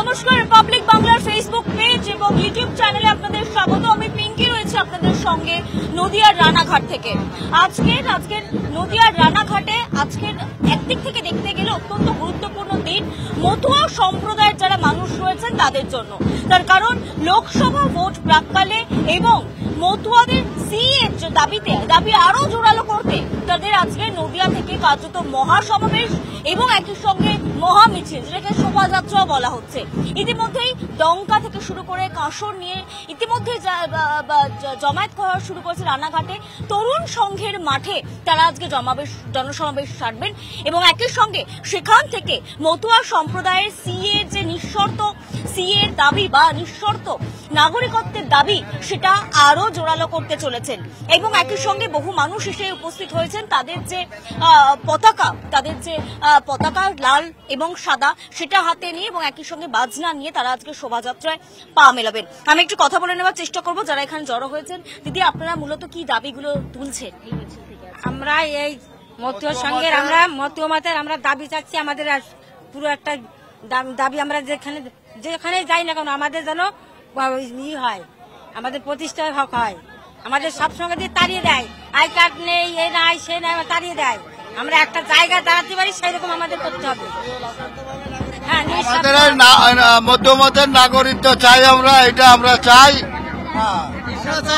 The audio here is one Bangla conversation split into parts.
নমস্কার, রিপাবলিক বাংলার ফেসবুক পেজ এবং ইউটিউব চ্যানেলে আপনাদের স্বাগত। আমি পিঙ্কি রয়েছে আপনাদের সঙ্গে নদিয়ার রানাঘাট থেকে। আজকের নদিয়ার রানাঘাটে আজকের একদিক থেকে দেখতে গেলে অত্যন্ত গুরুত্বপূর্ণ দিন মতুয়া সম্প্রদায়ের যারা মানুষ রয়েছেন তাদের জন্য। তার কারণ লোকসভা ভোট প্রাক্কালে এবং মতুয়াদের সিএর যে দাবি আরো জোরালো করতে তাদের আজকে নদিয়া থেকে কার্যত মহাসমাবেশ এবং একই সঙ্গে মহামিছিল, যেটাকে শোভাযাত্রা বলা হচ্ছে। ইতিমধ্যেই দমকা থেকে শুরু করে কাঁসর নিয়ে ইতিমধ্যে জমায়েত করা শুরু করেছে রানাঘাটে। তরুণ সংঘের মাঠে তারা আজকে জনসমাবেশ সারবেন এবং একই সঙ্গে সেখান থেকে মতুয়া সম্প্রদায়ের সিএর যে সিএর দাবি বা নিঃশর্ত নাগরিকত্বের দাবি সেটা আরো জোরালো করতে চলেছেন। এবং একই সঙ্গে বহু মানুষ এসে উপস্থিত হয়েছেন, তাদের যে পতাকা লাল এবং সাদা সেটা হাতে নিয়ে এবং একই সঙ্গে বাজনা নিয়ে তারা আজকে শোভাযাত্রায় পা মেলাবেন। আমি একটু কথা বলে নেওয়ার চেষ্টা করবো যারা এখানে জড়ো হয়েছেন। দিদি, আপনারা মূলত কি দাবিগুলো তুলছেন? আমরা এই মতুয়া সংঘের মতুয়া মাতার আমরা দাবি চাচ্ছি। আমাদের পুরো একটা দাবি, আমরা যেখানে যাই না কেন আমাদের যেন হয়, আমাদের প্রতিষ্ঠায় হক হয়। আমাদের সব সঙ্গে দিয়ে তাড়িয়ে দেয়, আই কার্ড নেই, এ নাই সে নাই, তাড়িয়ে দেয়। আমরা একটা জায়গায় দাঁড়াতে পারি, সেই রকম আমাদের করতে হবে। হ্যাঁ, মধ্যমতের নাগরিকত্ব চাই, আমরা চাই।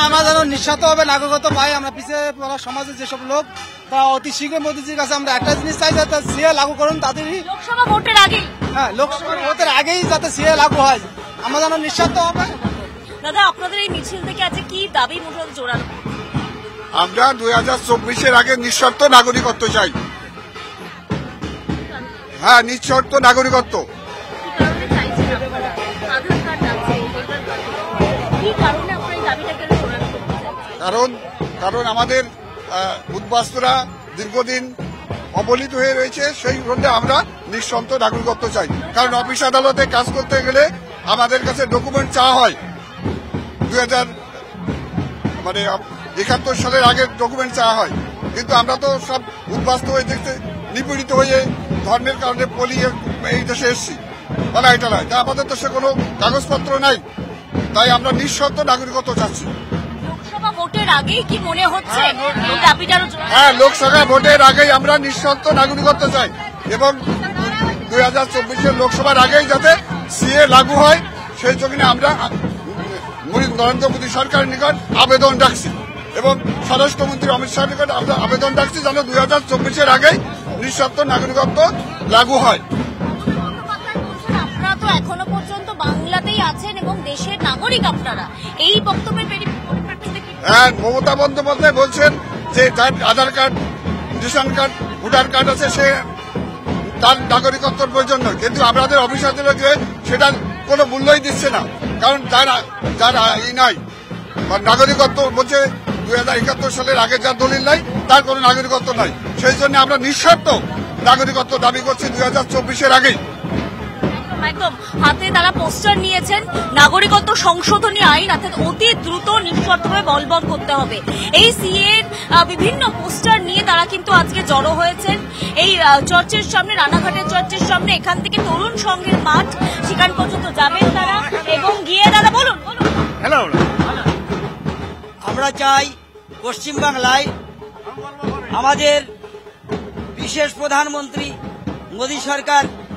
আমরা যেন নিঃস্বার্থ ভাবে নাগরিকত্ব পাই। আমরা পিছিয়ে পড়া সমাজের যেসব লোক তারা অতি শীঘ্র মোদীজির কাছে আমরা একটা জিনিস চাই, যাতে সিএ লাগু করুন তাদেরই লোকসভা ভোটের আগে। হ্যাঁ, লোকসভা ভোটের আগেই যাতে সিএ লাগু হয়, আমরা যেন নিঃস্বার্থ হবে। দাদা, আপনাদের এই মিছিল থেকে আছে কি দাবি মূলত জোরালো? আমরা 2024-এর আগে নিঃশর্ত নাগরিকত্ব চাই। হ্যাঁ, নিঃশর্ত নাগরিকত্ব। কারণ আমাদের উদ্বাস্তুরা দীর্ঘদিন অবহেলিত হয়ে রয়েছে, সেই জন্য আমরা নিঃশর্ত নাগরিকত্ব চাই। কারণ অফিস আদালতে কাজ করতে গেলে আমাদের কাছে ডকুমেন্ট চাওয়া হয়। 2071 সালের আগের ডকুমেন্ট চাওয়া হয়, কিন্তু আমরা তো সব উদ্বাস্ত হয়ে দেখতে নিপীড়িত হয়ে ধর্মের কারণে পলিয়ে এই দেশে এসেছি পালায় টালায়। তা আমাদের দেশে কোনো কাগজপত্র নাই, তাই আমরা নিঃশর্ত নাগরিকত্ব চাচ্ছি। লোকসভা ভোটের আগেই কি মনে হচ্ছে? হ্যাঁ, লোকসভা ভোটের আগেই আমরা নিঃশর্ত নাগরিকত্ব চাই এবং 2024-এর লোকসভার আগেই যাতে সিএ লাগু হয়, সেই জন্য আমরা নরেন্দ্র মোদী সরকারের নিকট আবেদন রাখছি এবং স্বরাষ্ট্রমন্ত্রী অমিত শাহের নিকট আমরা আবেদন রাখছি যেন 2024-এর আগেই নিঃশর্ত নাগরিকত্ব লাগু হয়। আপনারা তো এখনো পর্যন্ত বাংলাতেই আছেন এবং দেশের নাগরিক আপনারা, এই বক্তব্যের পরিপ্রেক্ষিতে হ্যাঁ, মমতা বন্দ্যোপাধ্যায় বলছেন যে যার Aadhaar card, ration card, voter card আছে সে তার নাগরিকত্বের প্রয়োজন নয়, কিন্তু আমাদের অফিসারদেরকে সেটা কোনো মূল্যই দিচ্ছে না। কারণ যার নাই নাগরিকত্ব বলছে 2071 সালের আগে যার দলিল নাই তার কোনো নাগরিকত্ব নাই, সেই জন্য আমরা নিঃশর্ত নাগরিকত্ব দাবি করছি 2024-এর আগেই। একদম হাতে তারা পোস্টার নিয়েছেন, নাগরিকত্ব সংশোধনী আইন অর্থাৎ অতি দ্রুত নিঃশর্তভাবে বলবৎ করতে হবে। এই সিএর বিভিন্ন পোস্টার নিয়ে তারা কিন্তু আজকে জড়ো হয়েছেন এই চার্চের সামনে, রানাঘাটের চার্চের সামনে। এখান থেকে তরুণ সংঘের মাঠ, সেখান পর্যন্ত যাবেন তারা এবং গিয়ে দাদা বলুন। হ্যালো, আমরা চাই পশ্চিমবাংলায় আমাদের বিশেষ প্রধানমন্ত্রী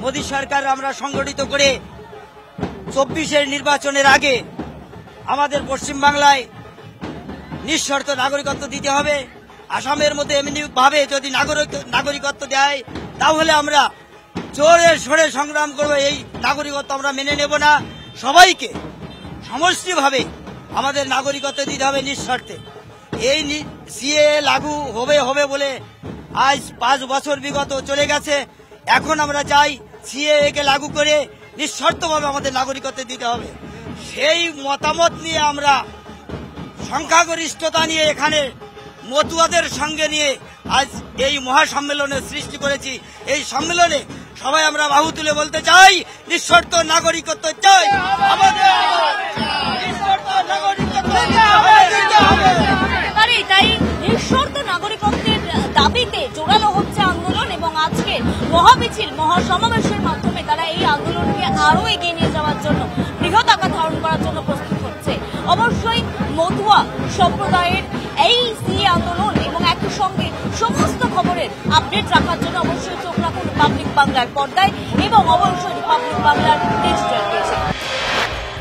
মোদী সরকার আমরা সংগঠিত করে 24-এর নির্বাচনের আগে আমাদের পশ্চিমবাংলায় নিঃশর্ত নাগরিকত্ব দিতে হবে। আসামের মধ্যে এমনি ভাবে যদি নাগরিকত্ব দেয় তাহলে আমরা জোরে সোরে সংগ্রাম করবো। এই নাগরিকত্ব আমরা মেনে নেব না। সবাইকে সমষ্টিভাবে আমাদের নাগরিকত্ব দিতে হবে নিঃশর্তে। এই সিএ লাগু হবে বলে আজ 5 বছর বিগত চলে গেছে। এখন আমরা চাই সিএ কে লাগু করে নিঃশর্তভাবে আমাদের নাগরিকত্ব দিতে হবে। সেই মতামত নিয়ে আমরা সংখ্যাগরিষ্ঠতা নিয়ে এখানে মতুয়াদের সঙ্গে নিয়ে আজ এই মহাসম্মেলনের সৃষ্টি করেছি। এই সম্মেলনে সবাই আমরা বাহু তুলে বলতে চাই, নিঃশর্ত নাগরিকত্ব চাই আমাদের, নিঃশর্ত নাগরিকত্ব তাই নিঃশর্ত নাগরিকত্বের দাবিতে জোরালো হচ্ছে আন্দোলন এবং আজকে মহামিছিল, মহাসমাবেশের মাধ্যমে তারা এই আন্দোলনকে আরো এগিয়ে নিয়ে যাওয়ার মতুয়া সম্প্রদায়ের এই সিএ আন্দোলন এবং একই সঙ্গে সমস্ত খবরের আপডেট রাখার জন্য অবশ্যই চোখ রাখুন রিপাবলিক বাংলার পর্দায় এবং অবশ্যই রিপাবলিক বাংলার ডিজিটাল পেজে।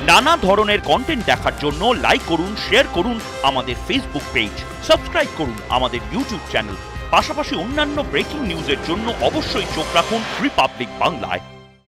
নানা ধরনের কন্টেন্ট দেখার জন্য লাইক করুন, শেয়ার করুন আমাদের ফেসবুক পেজ, সাবস্ক্রাইব করুন আমাদের ইউটিউব চ্যানেল। পাশাপাশি অন্যান্য ব্রেকিং নিউজের জন্য অবশ্যই চোখ রাখুন রিপাবলিক বাংলায়।